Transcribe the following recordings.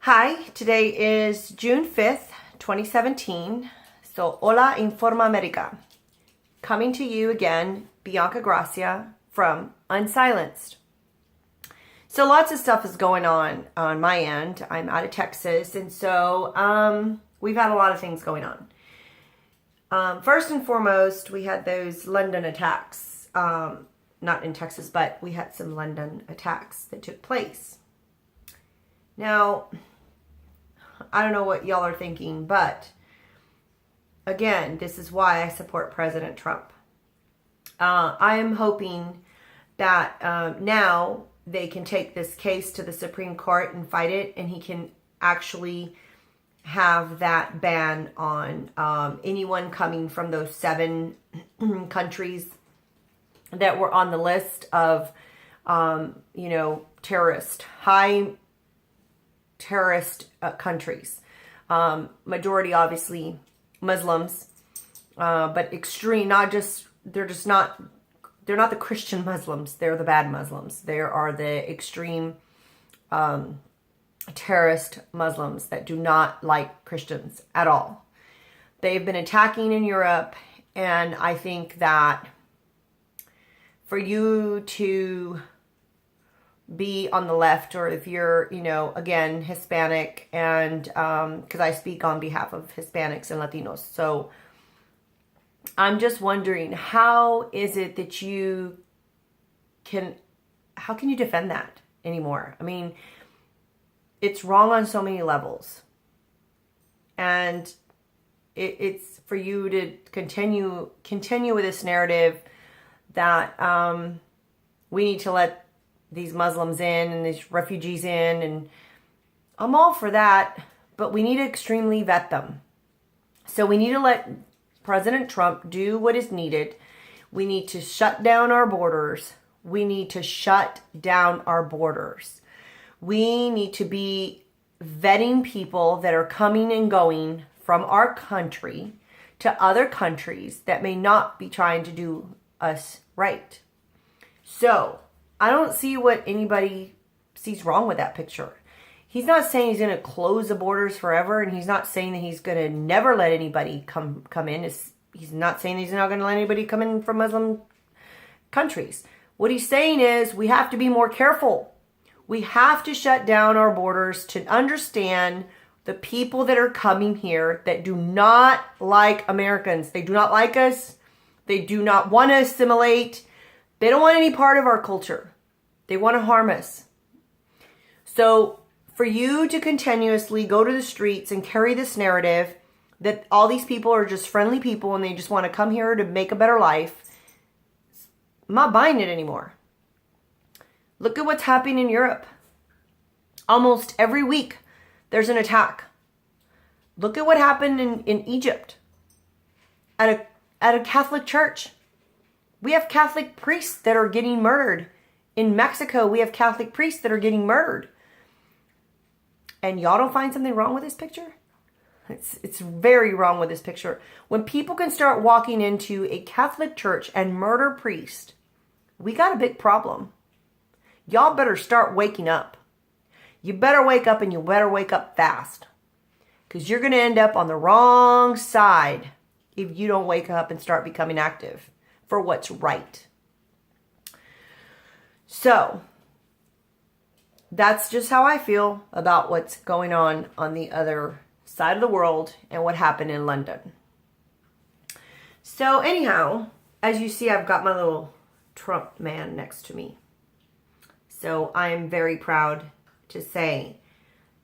Hi, today is June 5th, 2017. So, hola Informa America. Coming to you again, Bianca Gracia from Unsilenced. So, lots of stuff is going on my end. I'm out of Texas, and so we've had a lot of things going on. First and foremost, we had those London attacks. Not in Texas, but we had some London attacks that took place. Now, I don't know what y'all are thinking, but again, this is why I support President Trump. I am hoping that now they can take this case to the Supreme Court and fight it, and he can actually have that ban on anyone coming from those 7 countries that were on the list of, high terrorist countries. Majority, obviously, Muslims, but extreme, they're not the Christian Muslims. They're the bad Muslims. They are the extreme terrorist Muslims that do not like Christians at all. They've been attacking in Europe, and I think that for you to be on the left, or if you're, again, Hispanic, and because I speak on behalf of Hispanics and Latinos. So I'm just wondering, how is it that how can you defend that anymore? I mean, it's wrong on so many levels. And it's for you to continue with this narrative that we need to let these Muslims in and these refugees in, and I'm all for that, but we need to extremely vet them. So we need to let President Trump do what is needed. We need to shut down our borders. We need to shut down our borders. We need to be vetting people that are coming and going from our country to other countries that may not be trying to do us right. So I don't see what anybody sees wrong with that picture. He's not saying he's going to close the borders forever, and he's not saying that he's going to never let anybody come in. He's not saying he's not going to let anybody come in from Muslim countries. What he's saying is we have to be more careful. We have to shut down our borders to understand the people that are coming here that do not like Americans. They do not like us. They do not want to assimilate. They don't want any part of our culture. They want to harm us. So for you to continuously go to the streets and carry this narrative that all these people are just friendly people and they just want to come here to make a better life, I'm not buying it anymore. Look at what's happening in Europe. Almost every week there's an attack. Look at what happened in Egypt at a Catholic church. We have Catholic priests that are getting murdered. In Mexico, we have Catholic priests that are getting murdered. And y'all don't find something wrong with this picture? It's very wrong with this picture. When people can start walking into a Catholic church and murder priests, we got a big problem. Y'all better start waking up. You better wake up, and you better wake up fast. Because you're going to end up on the wrong side if you don't wake up and start becoming active for what's right. So that's just how I feel about what's going on the other side of the world and what happened in London. So anyhow, as you see, I've got my little Trump man next to me. So I am very proud to say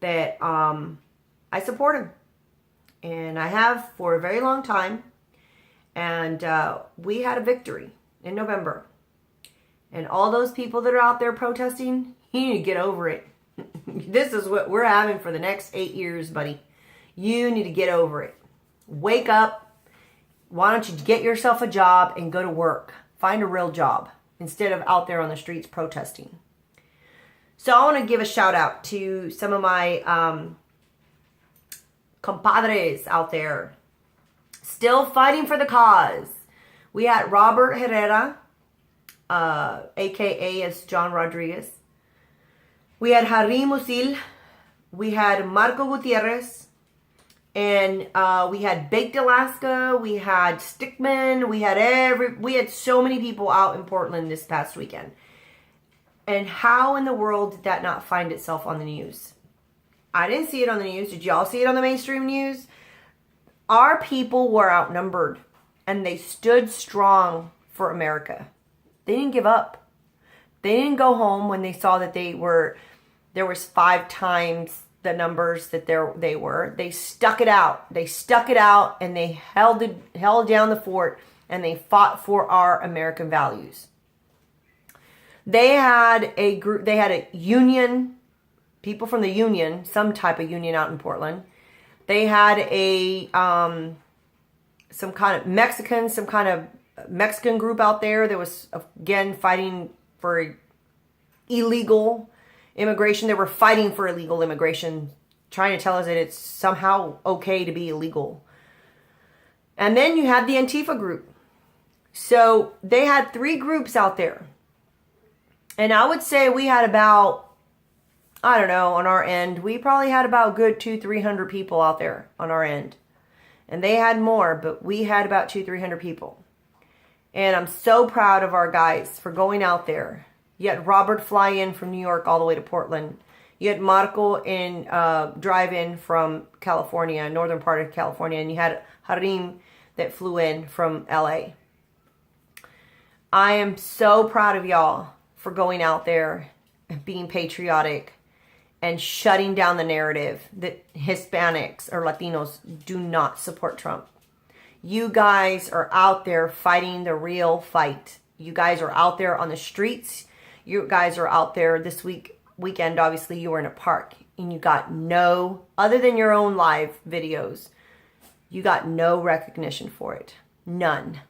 that I support him. And I have for a very long time. And we had a victory in November. And all those people that are out there protesting, you need to get over it. This is what we're having for the next 8 years, buddy. You need to get over it. Wake up. Why don't you get yourself a job and go to work? Find a real job instead of out there on the streets protesting. So I want to give a shout out to some of my compadres out there still fighting for the cause. We had Robert Herrera, aka as John Rodriguez. We had Harry Musil, we had Marco Gutierrez, and we had Baked Alaska, we had Stickman, we had so many people out in Portland this past weekend. And how in the world did that not find itself on the news? I didn't see it on the news. Did y'all see it on the mainstream news? Our people were outnumbered, and they stood strong for America. They didn't give up. They didn't go home when they saw that there was 5 times the numbers that they were. They stuck it out. They stuck it out, and they held down the fort, and they fought for our American values. They had a group. They had a union, people from the union, some type of union out in Portland. They had some kind of Mexican group out there that was, again, fighting for illegal immigration. They were fighting for illegal immigration, trying to tell us that it's somehow okay to be illegal. And then you had the Antifa group. So they had 3 groups out there. And I would say we had about, I don't know, on our end, we probably had about good 200-300 people out there on our end. And they had more, but we had about 200-300 people. And I'm so proud of our guys for going out there. You had Robert fly in from New York all the way to Portland. You had Marco drive in from California, northern part of California. And you had Harim that flew in from LA. I am so proud of y'all for going out there and being patriotic and shutting down the narrative that Hispanics or Latinos do not support Trump. You guys are out there fighting the real fight. You guys are out there on the streets. You guys are out there this weekend. Obviously, you were in a park and you got no, other than your own live videos, you got no recognition for it. None.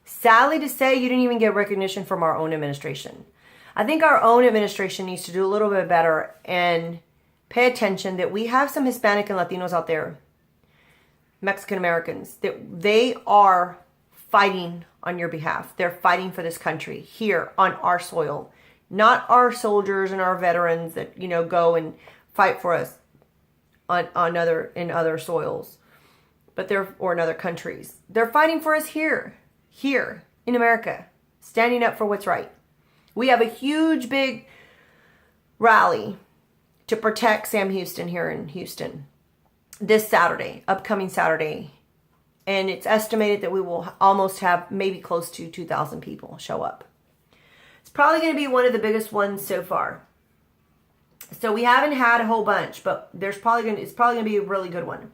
Sadly to say, you didn't even get recognition from our own administration. I think our own administration needs to do a little bit better and pay attention that we have some Hispanic and Latinos out there, Mexican Americans, that they are fighting on your behalf. They're fighting for this country here on our soil, not our soldiers and our veterans that, go and fight for us in other soils, but or in other countries. They're fighting for us here in America, standing up for what's right. We have a huge, big rally to protect Sam Houston here in Houston this Saturday, upcoming Saturday. And it's estimated that we will almost have maybe close to 2,000 people show up. It's probably going to be one of the biggest ones so far. So we haven't had a whole bunch, but it's probably going to be a really good one.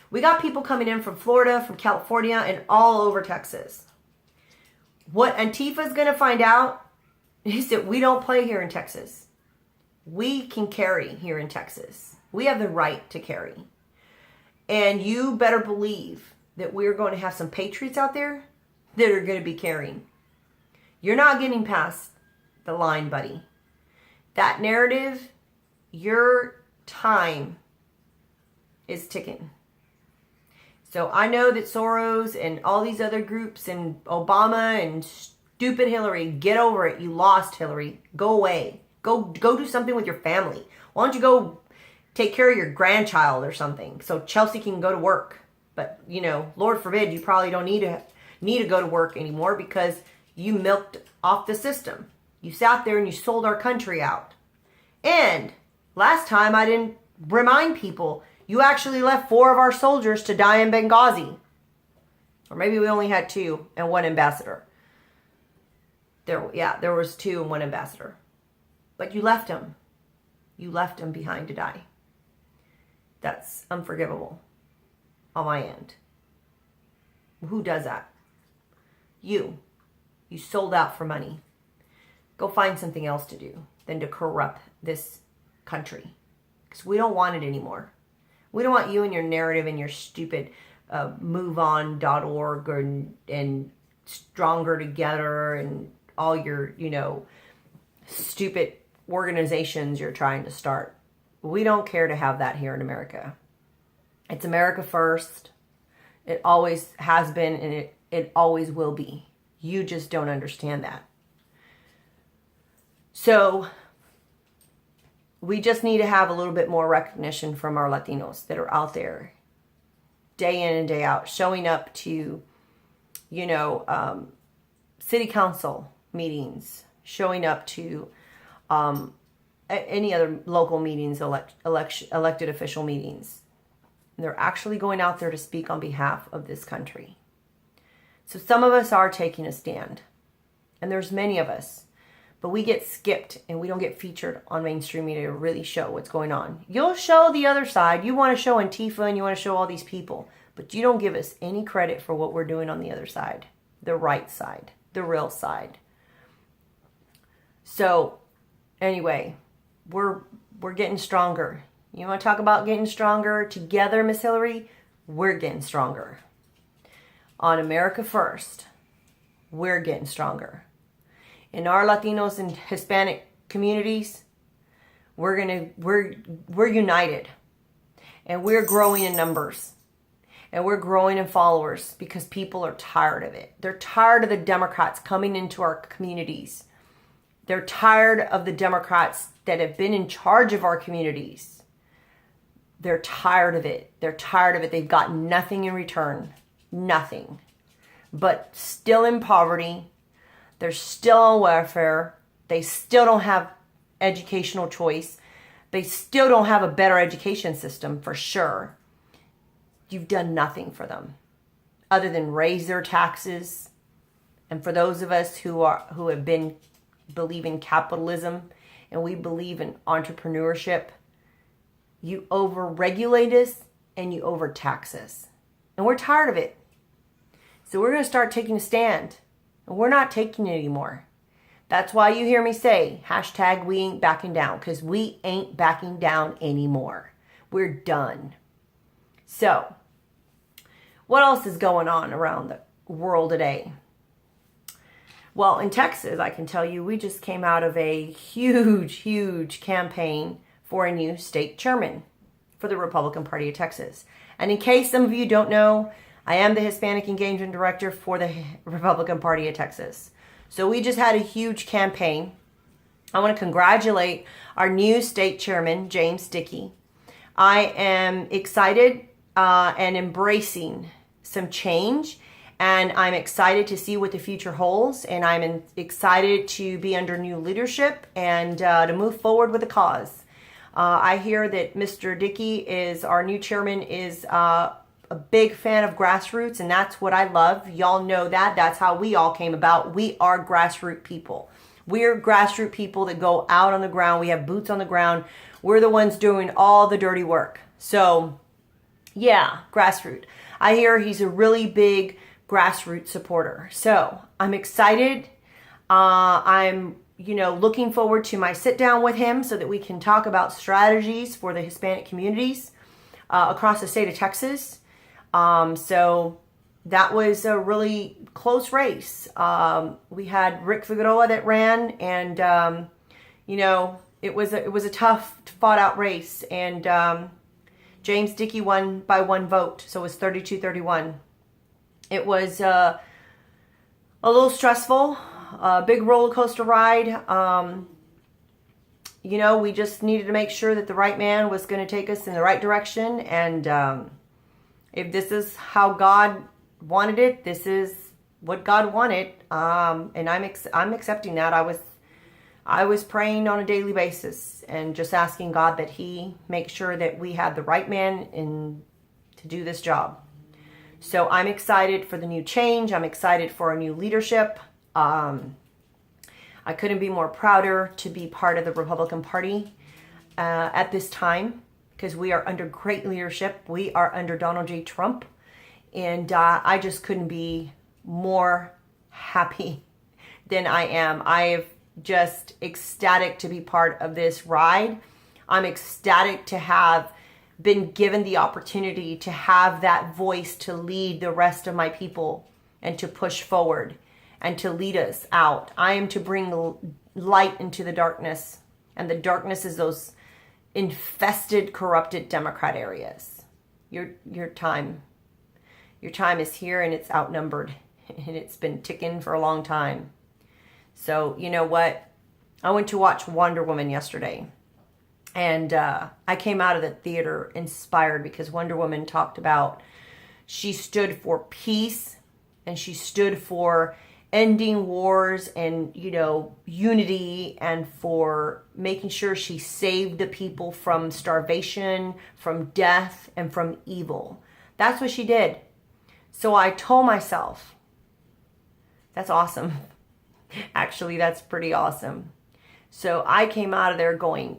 We got people coming in from Florida, from California, and all over Texas. What Antifa is going to find out is that we don't play here in Texas. We can carry here in Texas. We have the right to carry. And you better believe that we're going to have some patriots out there that are going to be carrying. You're not getting past the line, buddy. That narrative, your time is ticking. So I know that Soros and all these other groups and Obama and stupid Hillary, get over it. You lost, Hillary. Go away. Go do something with your family. Why don't you go take care of your grandchild or something so Chelsea can go to work? But, Lord forbid, you probably don't need to go to work anymore because you milked off the system. You sat there and you sold our country out. And last time I didn't remind people, you actually left 4 of our soldiers to die in Benghazi. Or maybe we only had 2 and 1 ambassador. There was 2 and 1 ambassador. But you left them. You left them behind to die. That's unforgivable on my end. Who does that? You. You sold out for money. Go find something else to do than to corrupt this country. Because we don't want it anymore. We don't want you and your narrative and your stupid moveon.org and Stronger Together and all your, stupid organizations you're trying to start. We don't care to have that here in America. It's America first. It always has been and it always will be. You just don't understand that. So we just need to have a little bit more recognition from our Latinos that are out there day in and day out, showing up to, city council meetings, showing up to any other local meetings, elected official meetings. And they're actually going out there to speak on behalf of this country. So some of us are taking a stand, and there's many of us, but we get skipped and we don't get featured on mainstream media to really show what's going on. You'll show the other side. You want to show Antifa and you want to show all these people, but you don't give us any credit for what we're doing on the other side, the right side, the real side. So anyway, we're getting stronger. You want to talk about getting stronger together, Miss Hillary? We're getting stronger. On America First, we're getting stronger. In our Latinos and Hispanic communities, we're united, and we're growing in numbers, and we're growing in followers because people are tired of it. They're tired of the Democrats coming into our communities. They're tired of the Democrats that have been in charge of our communities. They're tired of it. They're tired of it. They've got nothing in return. Nothing. But still in poverty. They're still on welfare. They still don't have educational choice. They still don't have a better education system for sure. You've done nothing for them other than raise their taxes. And for those of us who believe in capitalism and we believe in entrepreneurship, you overregulate us and you overtax us. And we're tired of it. So we're going to start taking a stand. And we're not taking it anymore. That's why you hear me say, hashtag we ain't backing down. Because we ain't backing down anymore. We're done. So, what else is going on around the world today? Well, in Texas, I can tell you, we just came out of a huge campaign for a new state chairman for the Republican Party of Texas. And in case some of you don't know, I am the Hispanic Engagement Director for the Republican Party of Texas. So we just had a huge campaign. I want to congratulate our new state chairman, James Dickey. I am excited and embracing some change, and I'm excited to see what the future holds, and I'm excited to be under new leadership and to move forward with the cause. I hear that Mr. Dickey is our new chairman, is a big fan of grassroots, and that's what I love. Y'all know that. That's how we all came about. We are grassroots people. We're grassroots people that go out on the ground. We have boots on the ground. We're the ones doing all the dirty work. So, yeah, grassroots. I hear he's a really big grassroots supporter. So, I'm excited. I'm looking forward to my sit down with him so that we can talk about strategies for the Hispanic communities across the state of Texas. So that was a really close race. We had Rick Figueroa that ran, and it was a tough, fought out race, and James Dickey won by 1 vote, so it was 32-31. It was a little stressful, a big roller coaster ride. We just needed to make sure that the right man was going to take us in the right direction, and if this is how God wanted it, this is what God wanted, and I'm accepting that. I was praying on a daily basis and just asking God that He make sure that we had the right man to do this job. So I'm excited for the new change. I'm excited for our new leadership. I couldn't be more prouder to be part of the Republican Party at this time, because we are under great leadership. We are under Donald J. Trump. And I just couldn't be more happy than I am. I am just ecstatic to be part of this ride. I'm ecstatic to have been given the opportunity to have that voice to lead the rest of my people and to push forward and to lead us out. I am to bring light into the darkness. And the darkness is those infested, corrupted Democrat areas. Your time is here, and it's outnumbered, and it's been ticking for a long time. So you know what? I went to watch Wonder Woman yesterday, And I came out of the theater inspired because Wonder Woman talked about she stood for peace and she stood for ending wars and, you know, unity, and for making sure she saved the people from starvation, from death, and from evil. That's what she did. So I told myself, that's awesome. Actually, that's pretty awesome. So I came out of there going,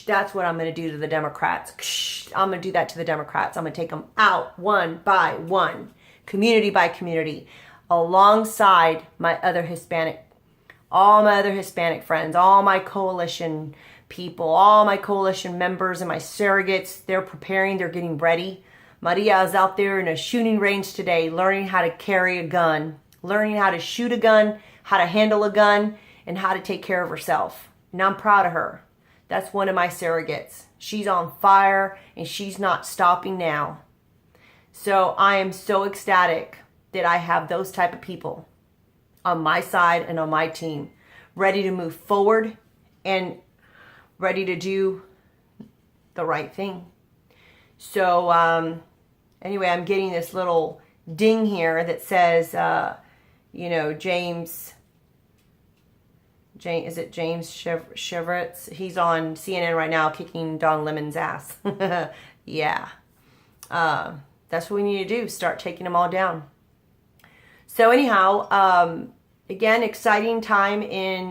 that's what I'm going to do to the Democrats. I'm going to do that to the Democrats. I'm going to take them out one by one, community by community, alongside my other Hispanic, all my other Hispanic friends, all my coalition people, all my coalition members and my surrogates. They're preparing, they're getting ready. Maria is out there in a shooting range today, learning how to carry a gun, learning how to shoot a gun, how to handle a gun, and how to take care of herself. And I'm proud of her. That's one of my surrogates. She's on fire and she's not stopping now. So I am so ecstatic that I have those type of people on my side and on my team, ready to move forward and ready to do the right thing. So anyway, I'm getting this little ding here that says, you know, James, is it James Chevrets? He's on CNN right now kicking Don Lemon's ass. Yeah. That's what we need to do. Start taking them all down. So anyhow, again, exciting time in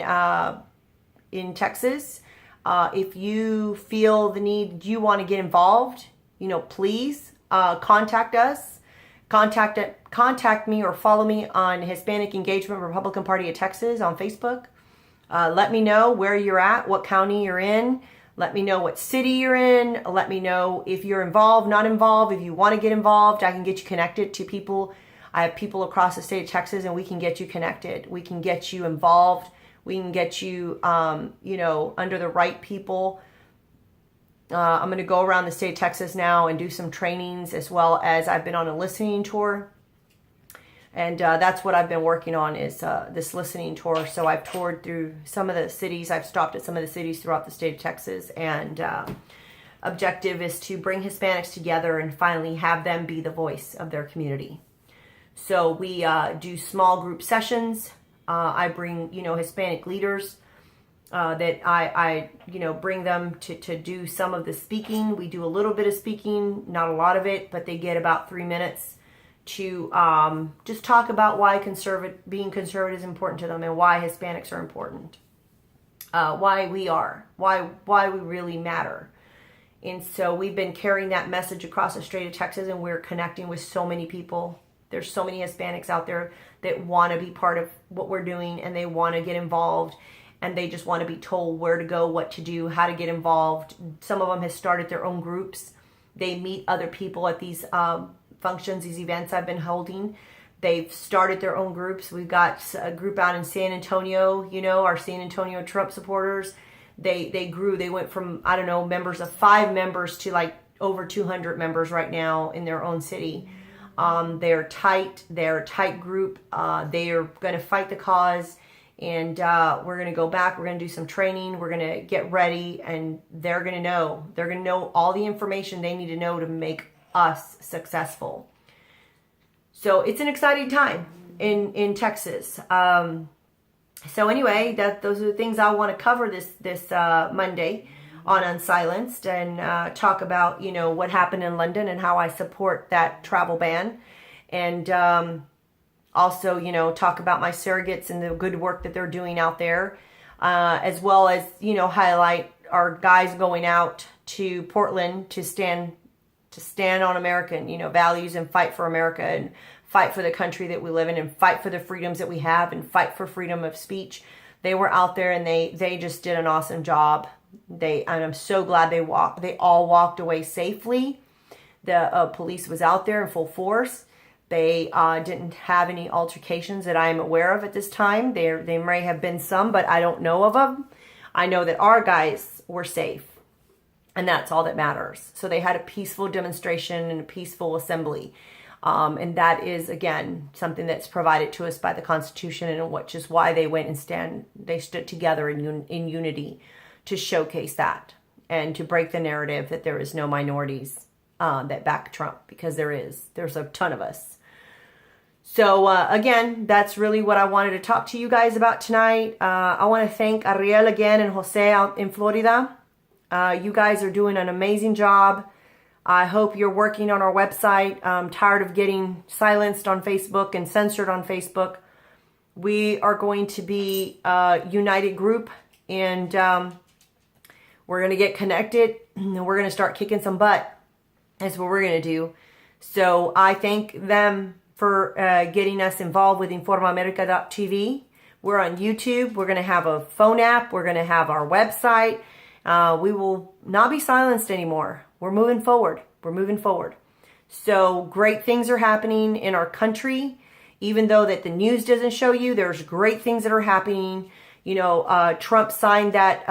Texas. If you feel the need, you want to get involved, you know, please contact us. Contact me or follow me on Hispanic Engagement Republican Party of Texas on Facebook. Let me know where you're at, what county you're in. Let me know what city you're in. Let me know if you're involved, not involved. If you want to get involved, I can get you connected to people. I have people across the state of Texas, and we can get you connected. We can get you involved. We can get you, you know, under the right people. I'm going to go around the state of Texas now and do some trainings, as well as I've been on a listening tour. And that's what I've been working on, is this listening tour. So I've toured through some of the cities. I've stopped at some of the cities throughout the state of Texas. And objective is to bring Hispanics together and finally have them be the voice of their community. So we do small group sessions. I bring, you know, Hispanic leaders that I you know, bring them to do some of the speaking. We do a little bit of speaking, not a lot of it, but they get about 3 minutes to just talk about why being conservative is important to them, and why Hispanics are important, why we really matter. And so we've been carrying that message across the state of Texas, and we're connecting with so many people. There's so many Hispanics out there that want to be part of what we're doing, and they want to get involved, and they just want to be told where to go, what to do, how to get involved. Some of them have started their own groups. They meet other people at these functions, these events I've been holding. They've started their own groups. We've got a group out in San Antonio, you know, our San Antonio Trump supporters. They grew. They went from, I don't know, members of 5 members to like over 200 members right now in their own city. They're tight. They're a tight group. They are going to fight the cause, and we're going to go back. We're going to do some training. We're going to get ready, and they're going to know. They're going to know all the information they need to know to make us successful. So it's an exciting time in Texas. So anyway, those are the things I want to cover this Monday on Unsilenced, and talk about, you know, what happened in London and how I support that travel ban, and also, you know, talk about my surrogates and the good work that they're doing out there, as well as, you know, highlight our guys going out to Portland to stand on American, you know, values, and fight for America, and fight for the country that we live in, and fight for the freedoms that we have, and fight for freedom of speech. They were out there, and they just did an awesome job. And I'm so glad they all walked away safely. The police was out there in full force. They didn't have any altercations that I'm aware of at this time. There may have been some, but I don't know of them. I know that our guys were safe, and that's all that matters. So they had a peaceful demonstration and a peaceful assembly. And that is, again, something that's provided to us by the Constitution, and which is why they went and they stood together in unity to showcase that. and to break the narrative that there is no minorities that back Trump, because there's a ton of us. So again, that's really what I wanted to talk to you guys about tonight. I want to thank Ariel again and Jose out in Florida. You guys are doing an amazing job. I hope you're working on our website. I'm tired of getting silenced on Facebook and censored on Facebook. We are going to be a united group, and we're going to get connected, and we're going to start kicking some butt. That's what we're going to do. So I thank them for getting us involved with informaamerica.tv. We're on YouTube. We're going to have a phone app. We're going to have our website. We will not be silenced anymore. We're moving forward. We're moving forward. So great things are happening in our country. Even though that the news doesn't show you, there's great things that are happening. You know, Trump signed that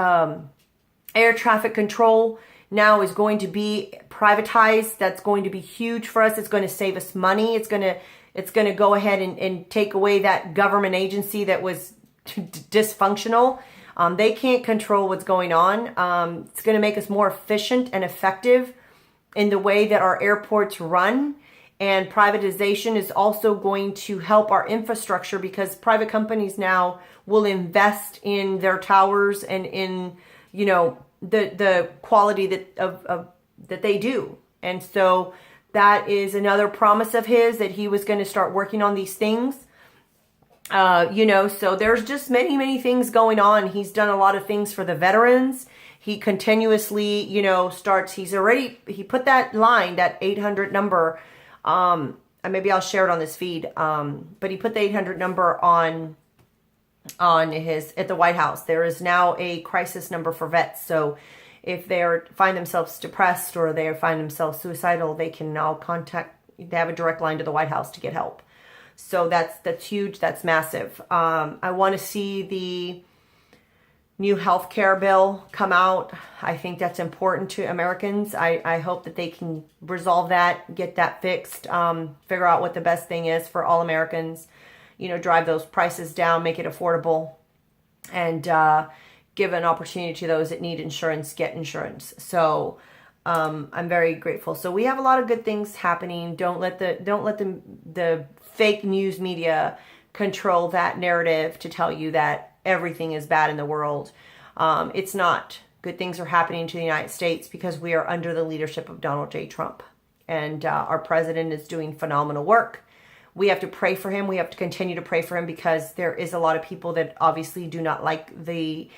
air traffic control now is going to be privatized. That's going to be huge for us. It's going to save us money. It's going to go ahead and take away that government agency that was dysfunctional. They can't control what's going on. It's going to make us more efficient and effective in the way that our airports run. And privatization is also going to help our infrastructure, because private companies now will invest in their towers and in, you know, the quality that they do. And so that is another promise of his, that he was going to start working on these things. You know, so there's just many, many things going on. He's done a lot of things for the veterans. He continuously, you know, he put that line, that 800 number, and maybe I'll share it on this feed. But he put the 800 number on at the White House. There is now a crisis number for vets. So if they find themselves depressed or they find themselves suicidal, they can now they have a direct line to the White House to get help. So that's huge. That's massive. I want to see the new health care bill come out. I think that's important to Americans. I hope that they can resolve that, get that fixed, figure out what the best thing is for all Americans, you know, drive those prices down, make it affordable, and give an opportunity to those that need insurance, get insurance. So I'm very grateful. So we have a lot of good things happening. Don't let the fake news media control that narrative to tell you that everything is bad in the world. It's not. Good things are happening to the United States because we are under the leadership of Donald J. Trump. And our president is doing phenomenal work. We have to pray for him. We have to continue to pray for him, because there is a lot of people that obviously do not like the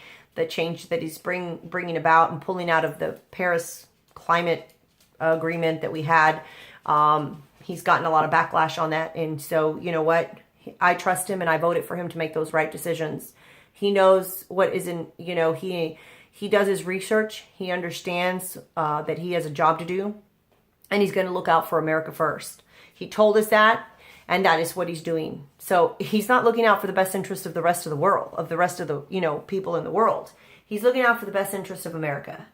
change that he's bringing about and pulling out of the Paris climate agreement that we had. He's gotten a lot of backlash on that. And so, you know what? I trust him, and I voted for him to make those right decisions. He knows what isn't, you know, he does his research. He understands that he has a job to do, and he's going to look out for America first. He told us that, and that is what he's doing. So he's not looking out for the best interest of the rest of the world, of the rest of the, you know, people in the world. He's looking out for the best interest of America.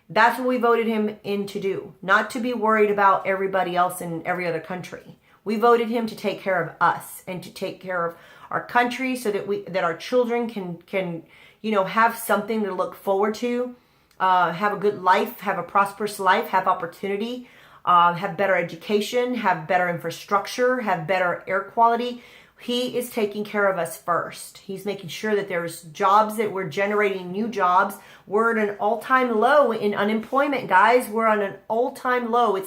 That's what we voted him in to do, not to be worried about everybody else in every other country. We voted him to take care of us and to take care of our country, so that our children can you know, have something to look forward to, have a good life, have a prosperous life, have opportunity, have better education, have better infrastructure, have better air quality. He is taking care of us first. He's making sure that there's jobs, that we're generating new jobs. We're at an all-time low in unemployment, guys. We're on an all-time low.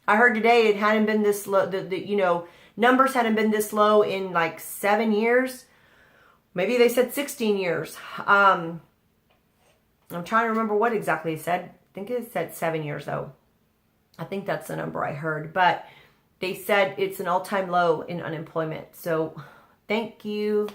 I heard today it hadn't been this low. You know, numbers hadn't been this low in like 7 years. Maybe they said 16 years. I'm trying to remember what exactly it said. I think it said 7 years though. I think that's the number I heard. But they said it's an all-time low in unemployment. So thank you.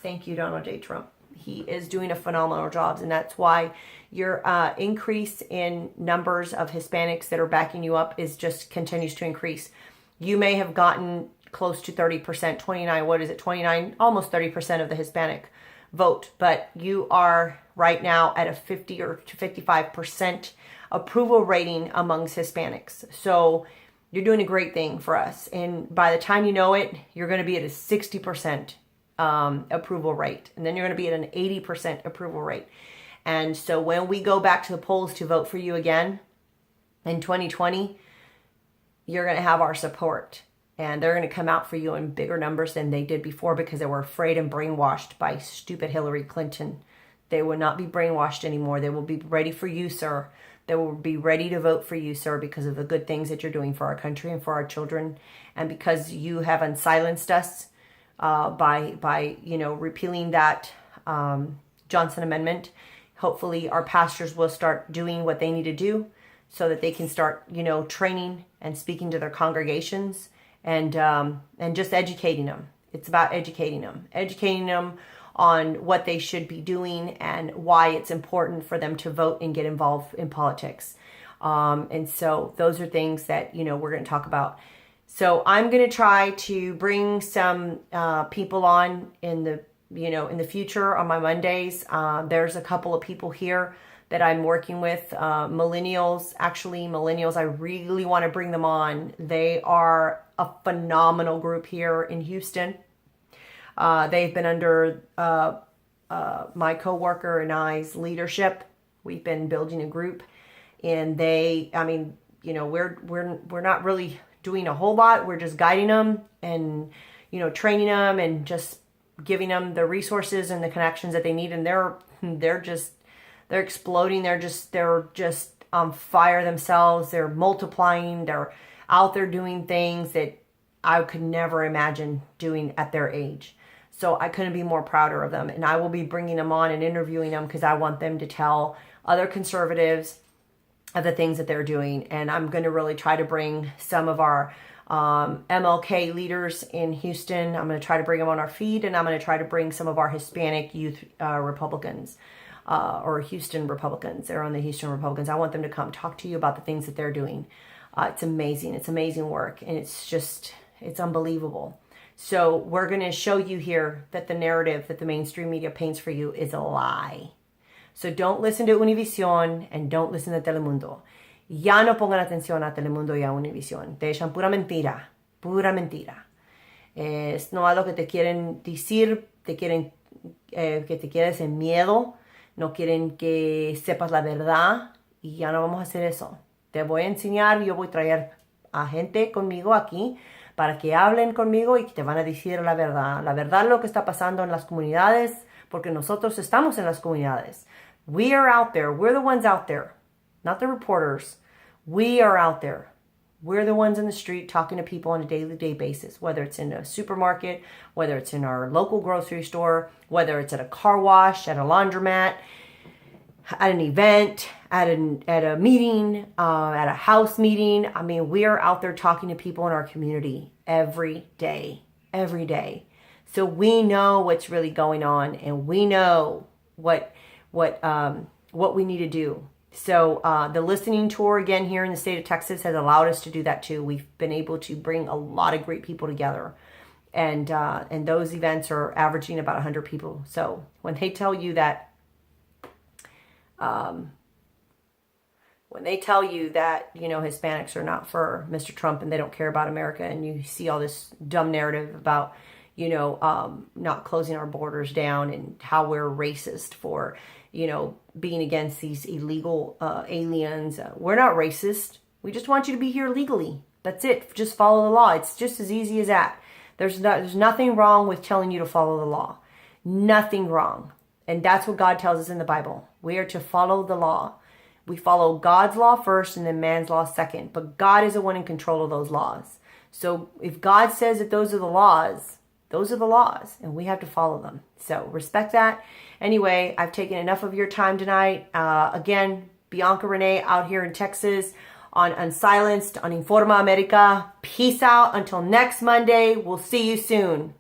Thank you, Donald J. Trump. He is doing a phenomenal job. And that's why your increase in numbers of Hispanics that are backing you up is just continues to increase. You may have gotten close to 30%, 29, what is it, 29, almost 30% of the Hispanic vote. But you are right now at a 50 or 55% approval rating amongst Hispanics. So you're doing a great thing for us. And by the time you know it, you're going to be at a 60% approval rate. And then you're going to be at an 80% approval rate. And so when we go back to the polls to vote for you again in 2020, you're going to have our support. And they're going to come out for you in bigger numbers than they did before because they were afraid and brainwashed by stupid Hillary Clinton. They will not be brainwashed anymore. They will be ready for you, sir. They will be ready to vote for you, sir, because of the good things that you're doing for our country and for our children. And because you have unsilenced us by repealing that Johnson Amendment. Hopefully our pastors will start doing what they need to do so that they can start, training and speaking to their congregations and just educating them. It's about educating them on what they should be doing and why it's important for them to vote and get involved in politics. And so those are things that, we're going to talk about. So I'm going to try to bring some people on in the future on my Mondays. There's a couple of people here that I'm working with, millennials. I really want to bring them on. They are a phenomenal group here in Houston. They've been under my coworker and I's leadership. We've been building a group, and we're not really doing a whole lot. We're just guiding them and training them and just giving them the resources and the connections that they need. And they're exploding. They're just on fire themselves. They're multiplying. They're out there doing things that I could never imagine doing at their age. So I couldn't be more prouder of them. And I will be bringing them on and interviewing them because I want them to tell other conservatives of the things that they're doing. And I'm going to really try to bring some of our MLK leaders in Houston. I'm going to try to bring them on our feed, and I'm going to try to bring some of our Hispanic youth Republicans or Houston Republicans. They're on the Houston Republicans. I want them to come talk to you about the things that they're doing. It's amazing. It's amazing work. And it's unbelievable. So we're going to show you here that the narrative that the mainstream media paints for you is a lie. So don't listen to Univision and don't listen to Telemundo. Ya no pongan atención a Telemundo y a Univision. Te echan pura mentira. Pura mentira. Es no a lo que te quieren decir, te quieren que te quedes en miedo, no quieren que sepas la verdad y ya no vamos a hacer eso. Te voy a enseñar, yo voy a traer a gente conmigo aquí para que hablen conmigo y que te van a decir la verdad lo que está pasando en las comunidades, porque nosotros estamos en las comunidades. We are out there. We're the ones out there, not the reporters. We are out there. We're the ones in the street talking to people on a day-to-day basis, whether it's in a supermarket, whether it's in our local grocery store, whether it's at a car wash, at a laundromat, at an event, at a meeting, at a house meeting. I mean, we are out there talking to people in our community every day. So we know what's really going on, and we know what we need to do. So the listening tour again here in the state of Texas has allowed us to do that too. We've been able to bring a lot of great people together, and those events are averaging about 100 people. So when they tell you that, Hispanics are not for Mr. Trump and they don't care about America, and you see all this dumb narrative about not closing our borders down and how we're racist for being against these illegal aliens. We're not racist. We just want you to be here legally. That's it. Just follow the law. It's just as easy as that. There's nothing wrong with telling you to follow the law. Nothing wrong. And that's what God tells us in the Bible. We are to follow the law. We follow God's law first and then man's law second. But God is the one in control of those laws. So if God says that those are the laws, and we have to follow them. So respect that. Anyway, I've taken enough of your time tonight. Again, Bianca Renee out here in Texas on Unsilenced on Informa America. Peace out until next Monday. We'll see you soon.